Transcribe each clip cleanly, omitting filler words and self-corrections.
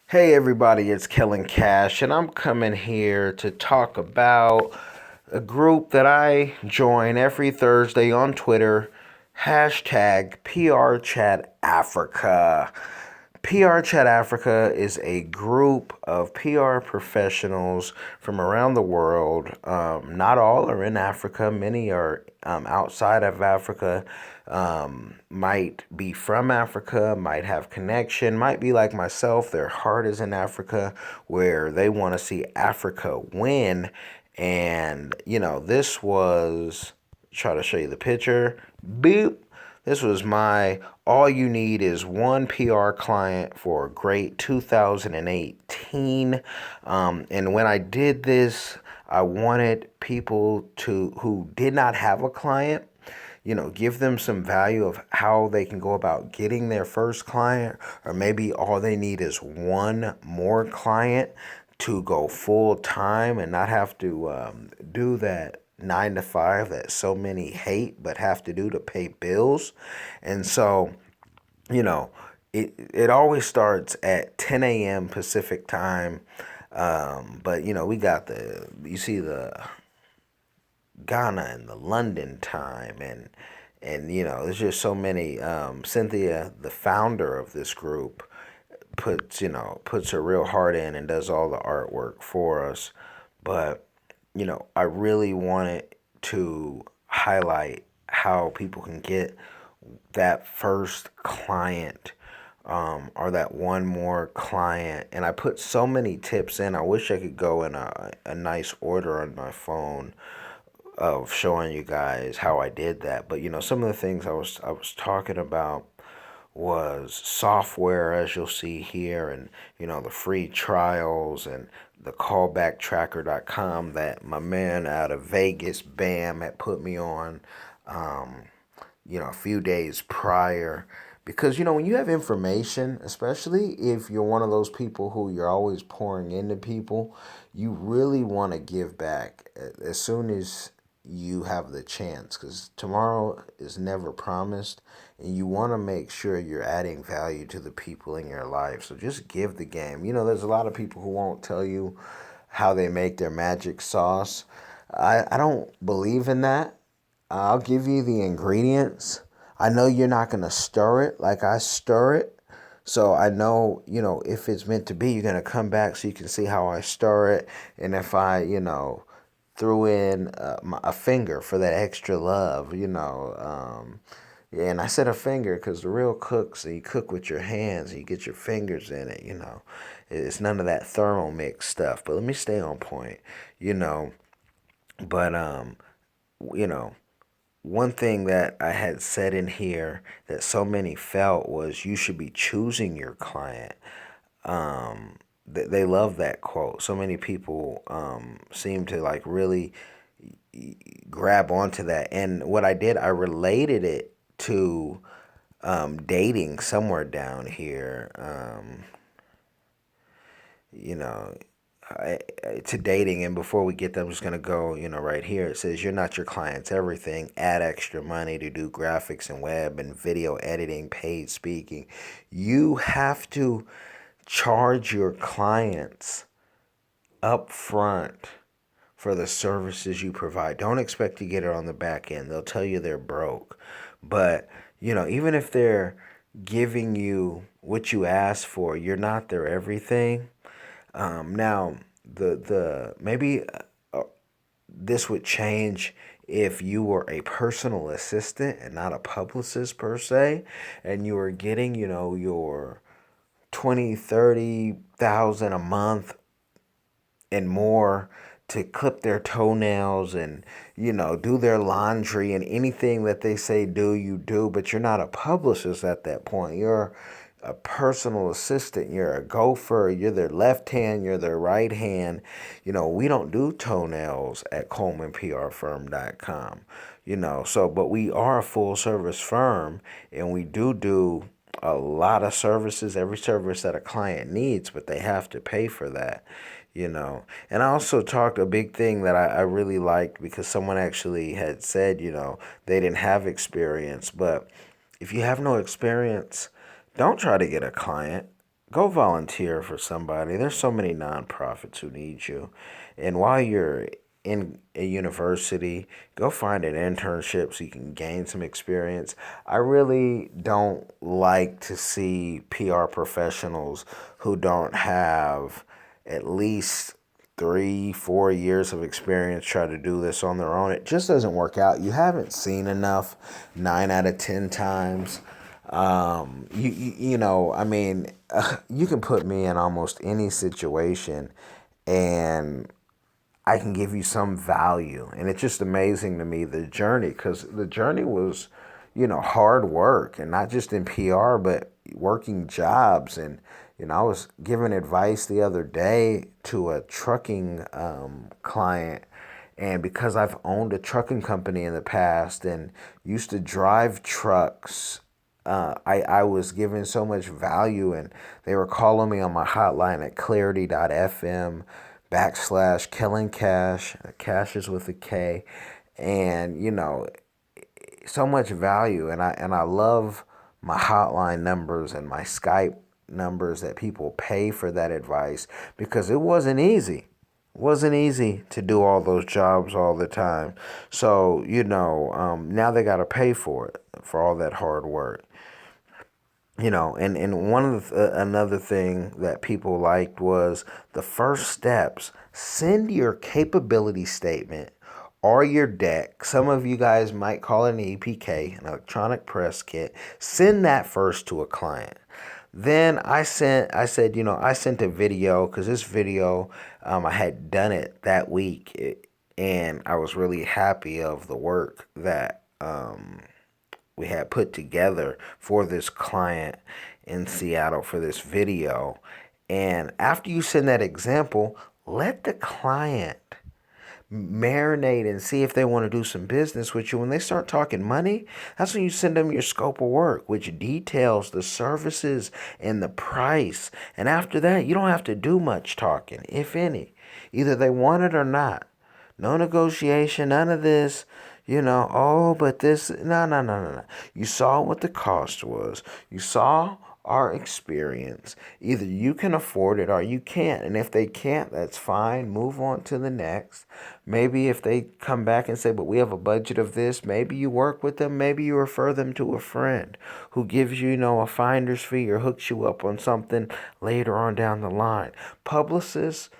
Hey everybody, it's Kellen Cash, and I'm coming here to talk about a group that I join every Thursday on Twitter, hashtag PR Chat Africa. PR Chat Africa is a group of PR professionals from around the world. Not all are in Africa, many are outside of Africa, might be from Africa, might have connection, might be like myself. Their heart is in Africa, where they want to see Africa win. And, this was, try to show you the picture. Boop. This was my all you need is one PR client for a great 2018. And when I did this, I wanted people to who did not have a client, give them some value of how they can go about getting their first client, or maybe all they need is one more client to go full time and not have to do that 9 to 5 that so many hate but have to do to pay bills. And so, you know, it always starts at 10 a.m. Pacific time. But we got you see the Ghana and the London time, and there's just so many. Cynthia, the founder of this group, puts her real heart in and does all the artwork for us. But I really wanted to highlight how people can get that first client, or that one more client. And I put so many tips in. I wish I could go in a nice order on my phone of showing you guys how I did that. But some of the things I was talking about was software, as you'll see here, and the free trials and the callbacktracker.com that my man out of Vegas, Bam, had put me on, a few days prior. Because when you have information, especially if you're one of those people who you're always pouring into people, you really want to give back as soon as you have the chance, because tomorrow is never promised, and you want to make sure you're adding value to the people in your life. So just give the game. There's a lot of people who won't tell you how they make their magic sauce. I don't believe in that. I'll give you the ingredients. I know you're not going to stir it like I stir it. So I know, if it's meant to be, you're going to come back so you can see how I stir it. And if I, threw in a finger for that extra love, yeah, and I said a finger because the real cooks, you cook with your hands and you get your fingers in it, It's none of that Thermomix stuff. But let me stay on point, you know. But, you know, one thing that I had said in here that so many felt was you should be choosing your client. They love that quote. So many people seem to like really grab onto that. And what I did, I related it to dating somewhere down here. You know, to dating. And before we get them, I'm just going to go, right here. It says, you're not your client's everything. Add extra money to do graphics and web and video editing, paid speaking. You have to charge your clients up front for the services you provide. Don't expect to get it on the back end. They'll tell you they're broke. But, even if they're giving you what you asked for, you're not their everything. Now, the maybe this would change if you were a personal assistant and not a publicist per se, and you were getting, your 20, 30,000 a month and more to clip their toenails and do their laundry, and anything that they say do, you do. But you're not a publicist at that point. You're a personal assistant. You're a gopher. You're their left hand. You're their right hand. We don't do toenails at colemanprfirm.com. So but we are a full service firm, and we do a lot of services, every service that a client needs, but they have to pay for that. And I also talked a big thing that I really liked, because someone actually had said, they didn't have experience. But if you have no experience, don't try to get a client. go volunteer for somebody. There's so many nonprofits who need you. And while you're in a university, go find an internship so you can gain some experience. I really don't like to see PR professionals who don't have at least 3, 4 years of experience try to do this on their own. It just doesn't work out. You haven't seen enough 9 out of 10 times. I mean, you can put me in almost any situation and I can give you some value. And it's just amazing to me the journey, because the journey was, hard work, and not just in PR, but working jobs. And, I was giving advice the other day to a trucking client. And because I've owned a trucking company in the past and used to drive trucks, I was given so much value, and they were calling me on my hotline at clarity.fm /Kellen Cash. Cash is with a K. And, so much value. And I love my hotline numbers and my Skype numbers that people pay for that advice, because it wasn't easy. Wasn't easy to do all those jobs all the time. So, now they got to pay for it, for all that hard work. And one of another thing that people liked was the first steps. Send your capability statement or your deck. Some of you guys might call it an EPK, an electronic press kit. Send that first to a client. Then I said, I sent a video, because this video, I had done it that week, and I was really happy of the work that we had put together for this client in Seattle for this video. And after you send that example, let the client marinate and see if they want to do some business with you. When they start talking money, that's when you send them your scope of work, which details the services and the price. And after that, you don't have to do much talking, if any. Either they want it or not. No negotiation, none of this, oh, but this, no, no, no, no, no. You saw what the cost was. You saw our experience. Either you can afford it or you can't. And if they can't, that's fine. Move on to the next. Maybe if they come back and say, but we have a budget of this, maybe you work with them. Maybe you refer them to a friend who gives you, a finder's fee or hooks you up on something later on down the line. Publicists,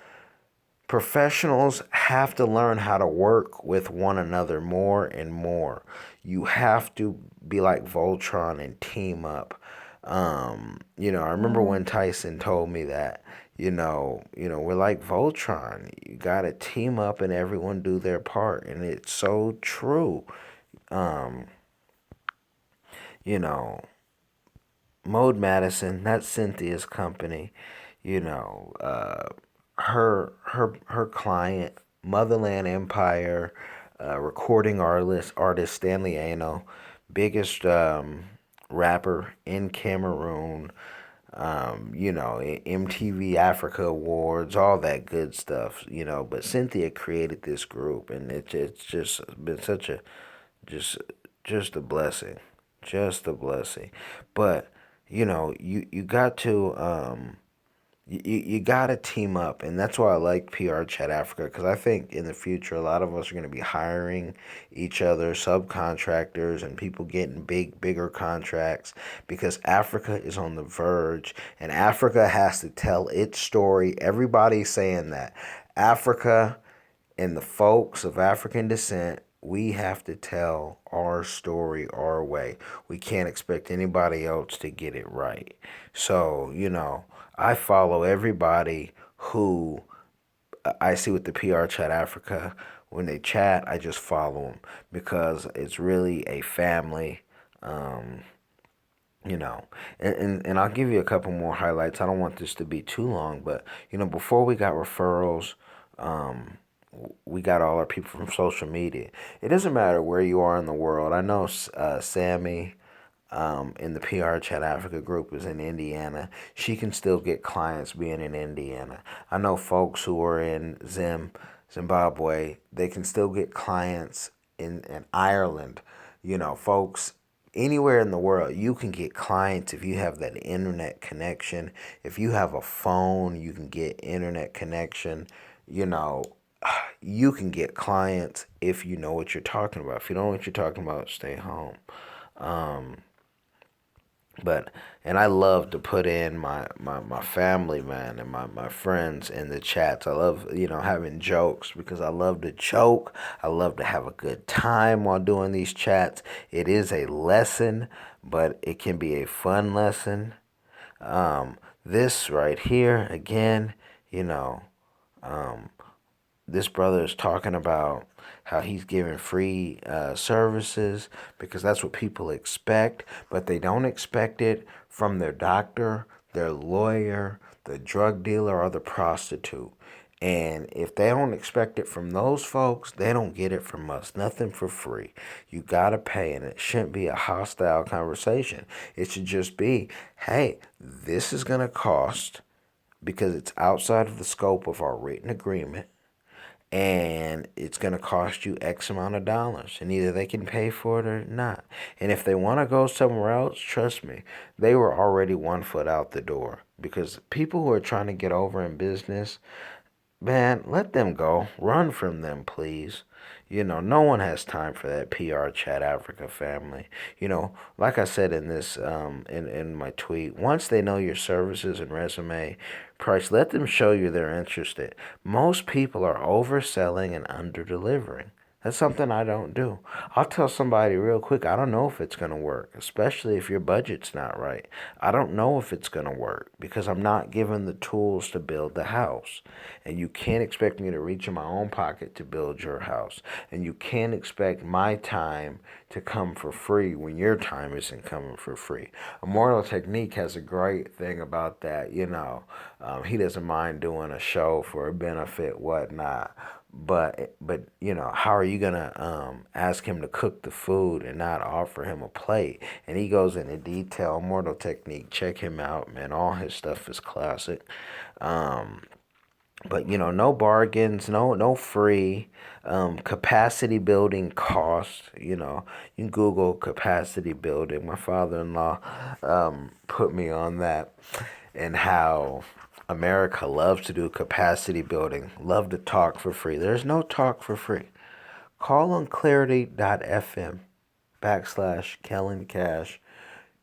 professionals have to learn how to work with one another more and more. You have to be like Voltron and team up. I remember when Tyson told me that, we're like Voltron. You got to team up and everyone do their part. And it's so true. Um, you know, Mode Madison, that's Cynthia's company. You know, uh, her client, Motherland Empire, recording artist Stanley Ano, biggest rapper in Cameroon. MTV Africa Awards, all that good stuff. But Cynthia created this group, and it's just been such a just just a blessing, just a blessing. But you got to you got to team up, and that's why I like PR Chat Africa, because I think in the future a lot of us are going to be hiring each other, subcontractors, and people getting bigger contracts, because Africa is on the verge, and Africa has to tell its story. Everybody's saying that Africa and the folks of African descent, we have to tell our story our way. We can't expect anybody else to get it right. So, I follow everybody who I see with the PR Chat Africa. When they chat, I just follow them, because it's really a family. Um, you know, and I'll give you a couple more highlights. I don't want this to be too long, but before we got referrals, um, we got all our people from social media. It doesn't matter where you are in the world. I know Sammy in the PR Chat Africa group is in Indiana. She can still get clients being in Indiana. I know folks who are in Zimbabwe. They can still get clients in Ireland. Folks anywhere in the world, you can get clients if you have that internet connection. If you have a phone, you can get internet connection. You know, you can get clients if you know what you're talking about. If you don't know what you're talking about, stay home. Um, but and I love to put in my family, man, and my friends in the chats. I love, having jokes because I love to joke. I love to have a good time while doing these chats. It is a lesson, but it can be a fun lesson. This right here, again, you know, um, this brother is talking about how he's giving free services because that's what people expect, but they don't expect it from their doctor, their lawyer, the drug dealer, or the prostitute. And if they don't expect it from those folks, they don't get it from us. Nothing for free. You gotta pay, and it shouldn't be a hostile conversation. It should just be, hey, this is gonna cost because it's outside of the scope of our written agreement, and it's going to cost you X amount of dollars, and either they can pay for it or not. And if they want to go somewhere else, trust me, they were already 1 foot out the door, because people who are trying to get over in business, man, let them go. Run from them, please. No one has time for that PR Chat Africa family. Like I said in this in my tweet, once they know your services and resume price, let them show you they're interested. Most people are overselling and under-delivering. That's something I don't do. I'll tell somebody real quick, I don't know if it's going to work, especially if your budget's not right. I don't know if it's going to work because I'm not given the tools to build the house. And you can't expect me to reach in my own pocket to build your house. And you can't expect my time to come for free when your time isn't coming for free. Immortal Technique has a great thing about that. He doesn't mind doing a show for a benefit, whatnot. But how are you gonna ask him to cook the food and not offer him a plate? And he goes into detail. Immortal Technique, check him out, man. All his stuff is classic. Um, but no bargains, no free. Capacity building costs. You can Google capacity building. My father-in-law put me on that, and how America loves to do capacity building, love to talk for free. There's no talk for free. Call on clarity.fm / Kellen Cash,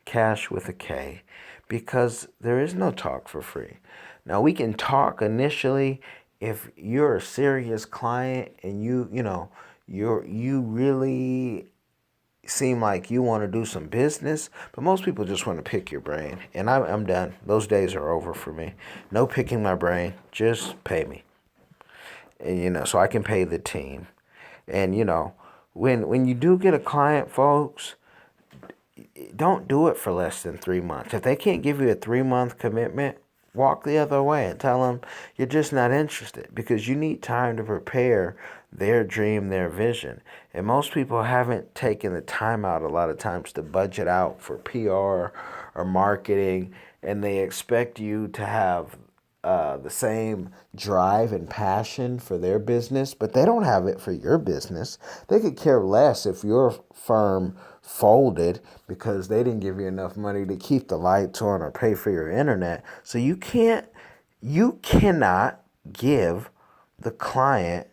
cash with a K, because there is no talk for free. Now we can talk initially if you're a serious client and you really seem like you want to do some business, but most people just want to pick your brain. And I'm done. Those days are over for me. No picking my brain. Just pay me. And so I can pay the team. And when you do get a client, folks, don't do it for less than 3 months. If they can't give you a 3 month commitment, walk the other way and tell them you're just not interested, because you need time to prepare their dream, their vision. And most people haven't taken the time out a lot of times to budget out for PR or marketing, and they expect you to have the same drive and passion for their business, but they don't have it for your business. They could care less if your firm folded because they didn't give you enough money to keep the lights on or pay for your internet. So you cannot give the client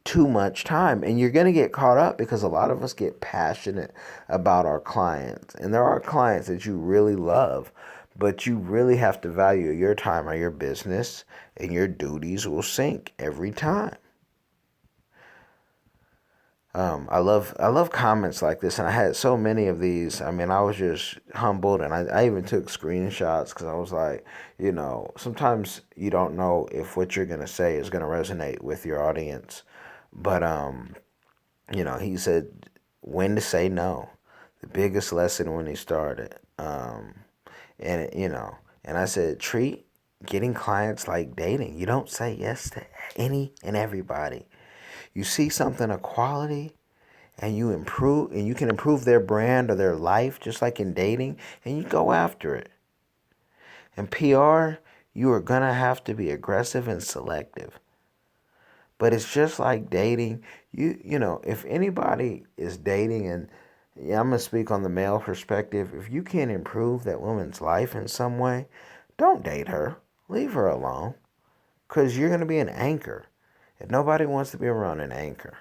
too much time, and you're going to get caught up because a lot of us get passionate about our clients, and there are clients that you really love, but you really have to value your time or your business, and your duties will sink every time. I love comments like this, and I had so many of these. I mean, I was just humbled, and I even took screenshots because I was like, sometimes you don't know if what you're gonna say is gonna resonate with your audience. But he said when to say no. The biggest lesson when he started. And and I said, treat getting clients like dating. You don't say yes to any and everybody. You see something of quality, and you can improve their brand or their life, just like in dating, and you go after it. In PR, you are gonna have to be aggressive and selective. But it's just like dating. If anybody is dating Yeah, I'm gonna speak on the male perspective. If you can't improve that woman's life in some way, don't date her. Leave her alone, cause you're gonna be an anchor, and nobody wants to be around an anchor.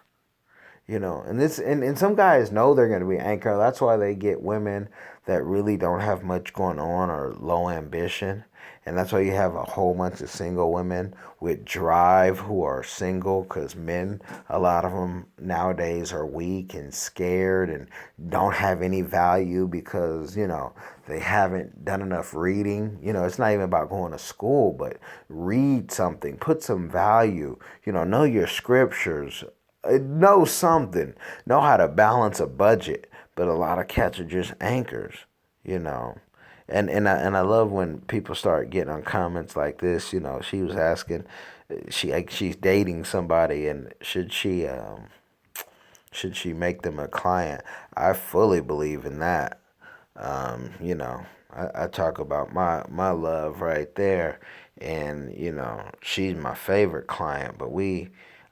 And some guys know they're going to be anchor. That's why they get women that really don't have much going on or low ambition. And that's why you have a whole bunch of single women with drive who are single, because men, a lot of them nowadays are weak and scared and don't have any value because, they haven't done enough reading. It's not even about going to school, but read something, put some value, know your scriptures, know something, know how to balance a budget. But a lot of cats are just anchors, you know. And I love when people start getting on comments like this. She was asking, she's dating somebody, and should she make them a client? I fully believe in that. I talk about my love right there, and she's my favorite client. But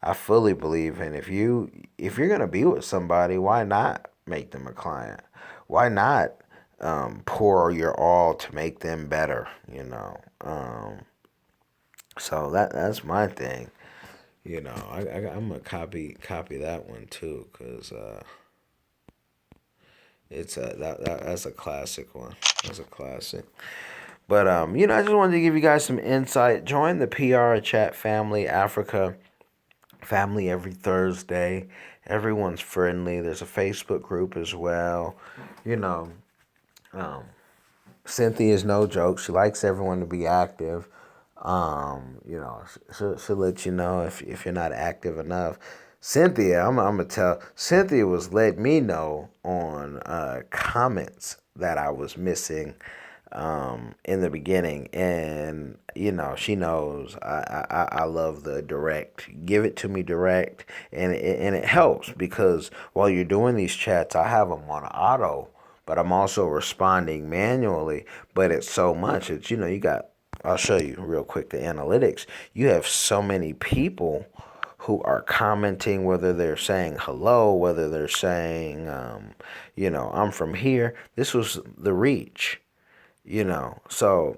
I fully believe in, if you're gonna be with somebody, why not make them a client? Why not pour your all to make them better? So that's my thing. I'm gonna copy that one too, cause that's a classic one. That's a classic. But I just wanted to give you guys some insight. Join the PR Chat Family Africa family every Thursday. Everyone's friendly. There's a Facebook group as well. You know, um, Cynthia's no joke. She likes everyone to be active. She'll let you know if you're not active enough. Cynthia, I'm gonna tell. Cynthia was letting me know on comments that I was missing in the beginning, and she knows I love the direct. Give it to me direct, and it helps because while you're doing these chats, I have them on auto, but I'm also responding manually. But it's so much. It's you got. I'll show you real quick the analytics. You have so many people who are commenting, whether they're saying hello, whether they're saying, I'm from here. This was the reach. So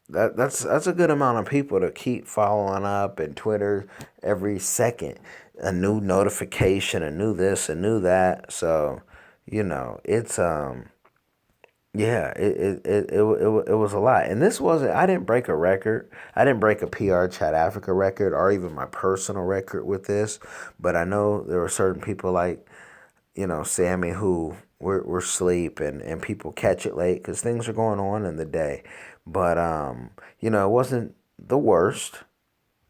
that's a good amount of people to keep following up, and Twitter every second a new notification, a new this, a new that. So it's yeah, it was a lot. And this wasn't, I didn't break a record. I didn't break a PR Chat Africa record or even my personal record with this, but I know there were certain people like Sammy, who we're asleep, and people catch it late because things are going on in the day. But it wasn't the worst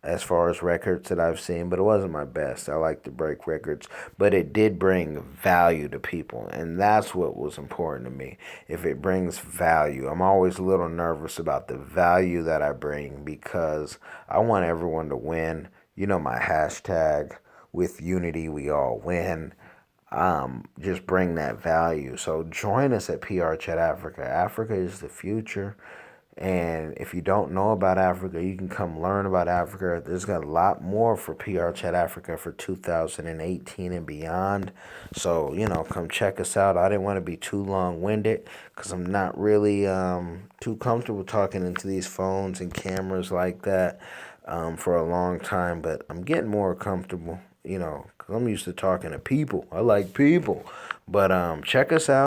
as far as records that I've seen, but it wasn't my best. I like to break records, but it did bring value to people, and that's what was important to me. If it brings value, I'm always a little nervous about the value that I bring because I want everyone to win. My hashtag, with unity we all win. Just bring that value. So join us at PR Chat Africa. Africa is the future. And if you don't know about Africa, you can come learn about Africa. There's got a lot more for PR Chat Africa for 2018 and beyond. So, come check us out. I didn't want to be too long-winded because I'm not really too comfortable talking into these phones and cameras like that for a long time. But I'm getting more comfortable, because I'm used to talking to people. I like people. But check us out.